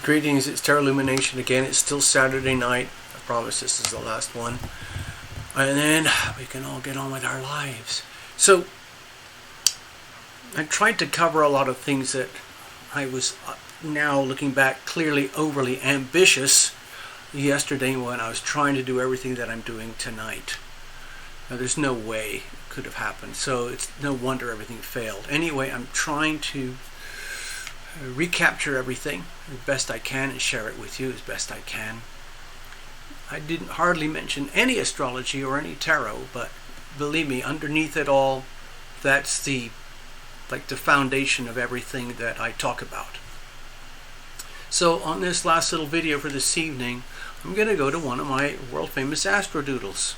Greetings, it's Terra Illumination again. It's still Saturday night. I promise this is the last one. And then we can all get on with our lives. So, I tried to cover a lot of things that I was now looking back clearly overly ambitious yesterday when I was trying to do everything that I'm doing tonight. Now, there's no way it could have happened, so it's no wonder everything failed. Anyway, I'm trying to recapture everything as best I can and share it with you as best I can. I didn't hardly mention any astrology or any tarot, but believe me, underneath it all, that's the foundation of everything that I talk about. So on this last little video for this evening, I'm going to go to one of my world famous Astrodoodles.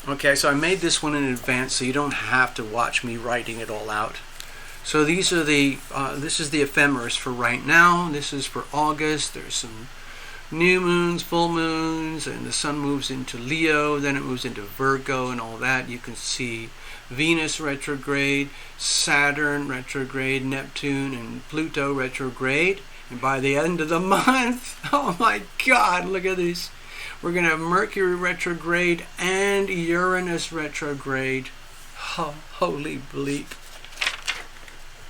Okay, so I made this one in advance so you don't have to watch me writing it all out. So these are this is the ephemeris for right now. This is for August. There's some new moons, full moons, and the sun moves into Leo, then it moves into Virgo and all that. You can see Venus retrograde, Saturn retrograde, Neptune and Pluto retrograde. And by the end of the month, oh my God, look at this. We're going to have Mercury retrograde and Uranus retrograde. Holy bleep.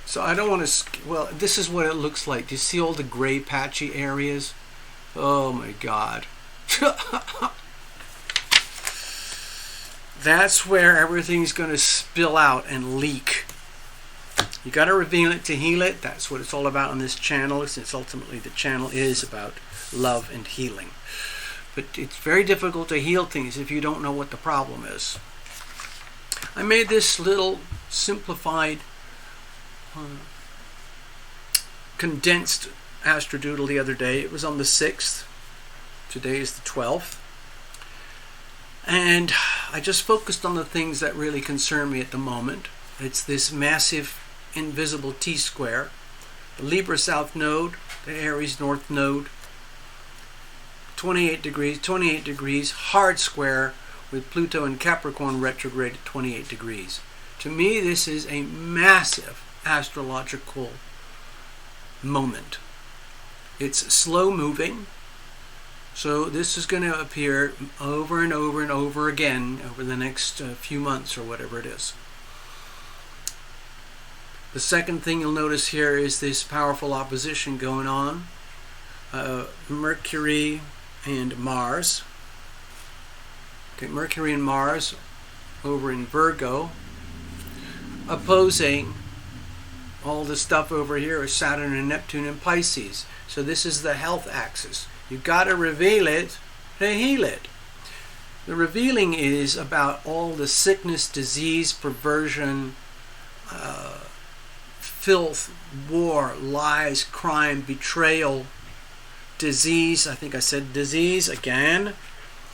So I don't want to, well, this is what it looks like. Do you see all the gray patchy areas? Oh my God. That's where everything's going to spill out and leak. You got to reveal it to heal it. That's what it's all about on this channel, since ultimately the channel is about love and healing. But it's very difficult to heal things if you don't know what the problem is. I made this little simplified, condensed Astrodoodle the other day. It was on the 6th. Today is the 12th. And I just focused on the things that really concern me at the moment. It's this massive invisible T-square, the Libra South Node, the Aries North Node, 28 degrees, hard square with Pluto and Capricorn retrograde at 28 degrees. To me, this is a massive astrological moment. It's slow moving, so this is going to appear over and over and over again over the next few months or whatever it is. The second thing you'll notice here is this powerful opposition going on. Mercury and Mars. Okay, Mercury and Mars over in Virgo, opposing all the stuff over here is Saturn and Neptune in Pisces. So this is the health axis. You've got to reveal it to heal it. The revealing is about all the sickness, disease, perversion, filth, war, lies, crime, betrayal, disease. I think I said disease again.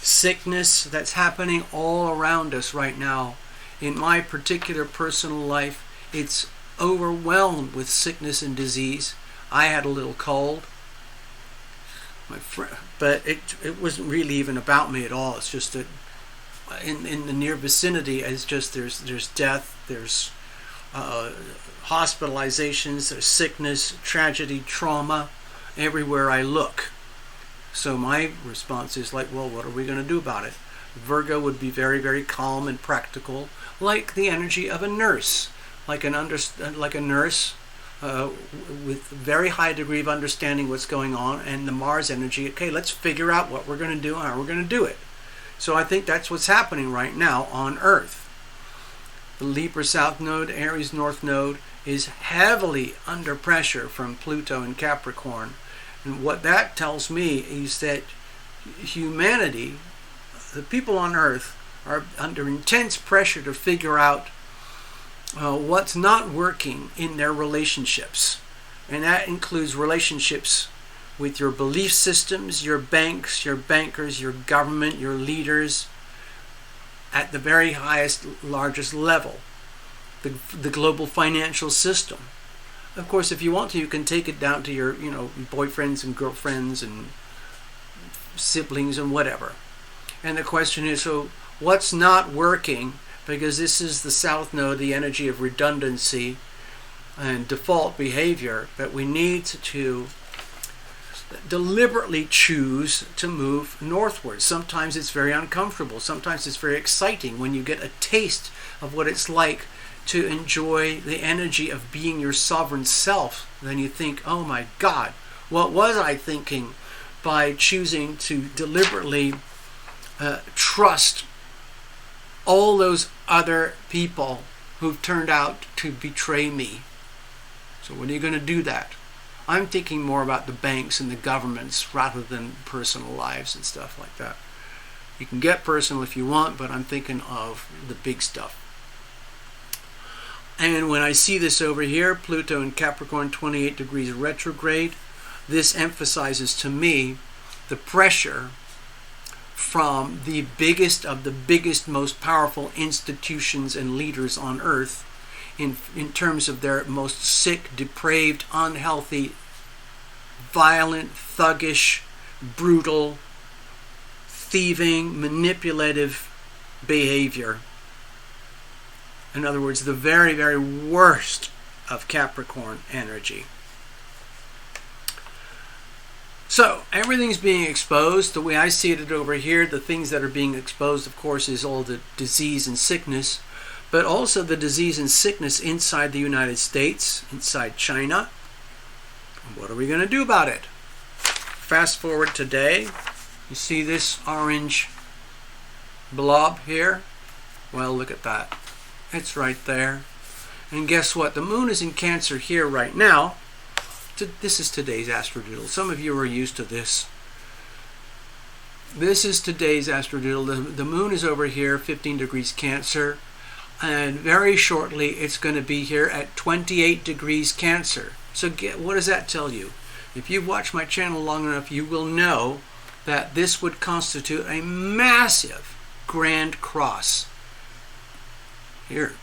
Sickness that's happening all around us right now. In my particular personal life, it's overwhelmed with sickness and disease. I had a little cold, but it wasn't really even about me at all. It's just that in the near vicinity, it's just there's death, there's hospitalizations, there's sickness, tragedy, trauma everywhere I look. So my response is like, well, what are we going to do about it? Virgo would be very, very calm and practical, like the energy of a nurse, like a nurse with very high degree of understanding what's going on, and the Mars energy, okay, let's figure out what we're going to do and how we're going to do it. So I think that's what's happening right now on Earth. The Libra South Node, Aries North Node is heavily under pressure from Pluto and Capricorn. And what that tells me is that humanity, the people on Earth, are under intense pressure to figure out what's not working in their relationships. And that includes relationships with your belief systems, your banks, your bankers, your government, your leaders, at the very highest, largest level, the global financial system. Of course, if you want to, you can take it down to your, boyfriends and girlfriends and siblings and whatever. And the question is, so what's not working? Because this is the South Node, the energy of redundancy, and default behavior, but we need to deliberately choose to move northward. Sometimes it's very uncomfortable. Sometimes it's very exciting when you get a taste of what it's like to enjoy the energy of being your sovereign self. Then you think, oh my God, what was I thinking by choosing to deliberately trust all those other people who've turned out to betray me? So when are you going to do that? I'm thinking more about the banks and the governments rather than personal lives and stuff like that. You can get personal if you want, but I'm thinking of the big stuff. And when I see this over here, Pluto in Capricorn 28 degrees retrograde, this emphasizes to me the pressure from the biggest of the biggest, most powerful institutions and leaders on earth in terms of their most sick, depraved, unhealthy, violent, thuggish, brutal, thieving, manipulative behavior. In other words, the very, very worst of Capricorn energy. So, everything's being exposed. The way I see it over here, the things that are being exposed, of course, is all the disease and sickness, but also the disease and sickness inside the United States, inside China. What are we going to do about it? Fast forward today. You see this orange blob here? Well, look at that. It's right there. And guess what? The moon is in Cancer here right now. This is today's Astrodoodle. Some of you are used to this. This is today's Astrodoodle. The moon is over here, 15 degrees Cancer. And very shortly, it's going to be here at 28 degrees Cancer. So what does that tell you? If you've watched my channel long enough, you will know that this would constitute a massive grand cross. Here.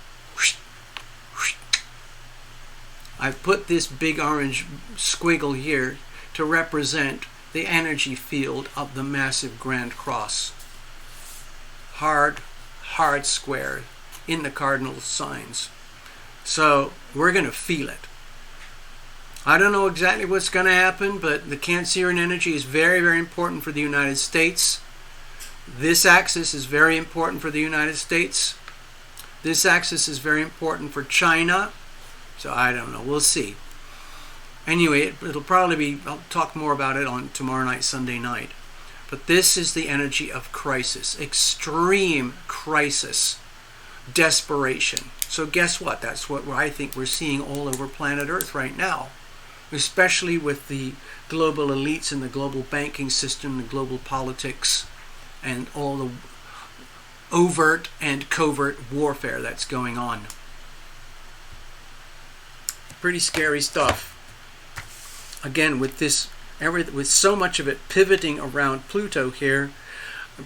I've put this big orange squiggle here to represent the energy field of the massive grand cross. Hard square in the cardinal signs. So we're going to feel it. I don't know exactly what's going to happen, but the Cancerian energy is very, very important for the United States. This axis is very important for the United States. This axis is very important for China. So I don't know. We'll see. Anyway, it'll probably be, I'll talk more about it on tomorrow night, Sunday night. But this is the energy of crisis. Extreme crisis. Desperation. So guess what? That's what I think we're seeing all over planet Earth right now. Especially with the global elites and the global banking system, the global politics, and all the overt and covert warfare that's going on. Pretty scary stuff. Again, with this, with so much of it pivoting around Pluto here,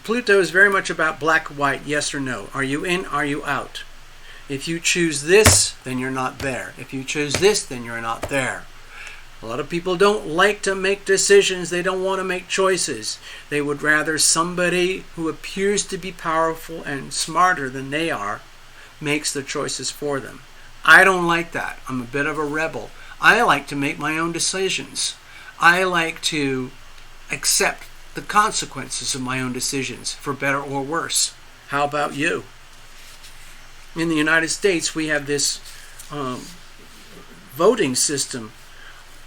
Pluto is very much about black, white, yes or no. Are you in? Are you out? If you choose this, then you're not there. If you choose this, then you're not there. A lot of people don't like to make decisions. They don't want to make choices. They would rather somebody who appears to be powerful and smarter than they are makes the choices for them. I don't like that. I'm a bit of a rebel. I like to make my own decisions. I like to accept the consequences of my own decisions, for better or worse. How about you? In the United States, we have this voting system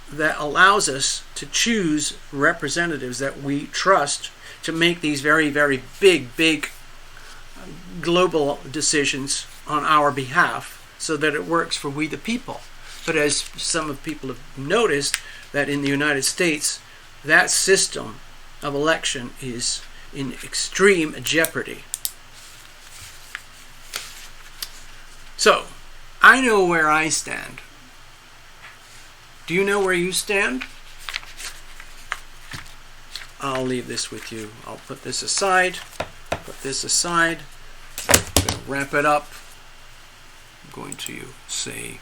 that allows us to choose representatives that we trust to make these very, very big global decisions on our behalf, so that it works for we the people. But as some of people have noticed, that in the United States, that system of election is in extreme jeopardy. So, I know where I stand. Do you know where you stand? I'll leave this with you. I'll put this aside. Put this aside. I'm going to wrap it up. I'm going to say,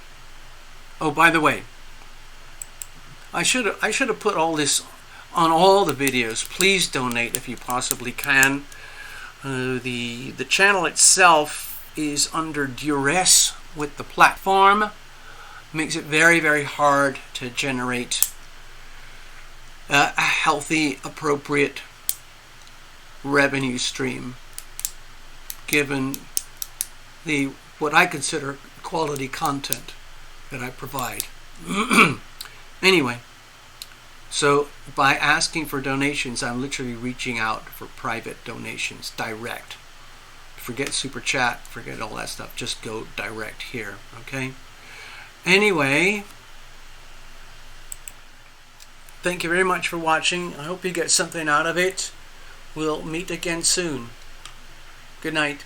oh, by the way, I should have put all this on all the videos. Please donate if you possibly can. The channel itself is under duress with the platform, makes it very, very hard to generate a healthy, appropriate revenue stream, given the what I consider quality content that I provide. Anyway, so by asking for donations, I'm literally reaching out for private donations, direct. Forget super chat, forget all that stuff, just go direct here, okay? Anyway, thank you very much for watching. I hope you get something out of it. We'll meet again soon. Good night.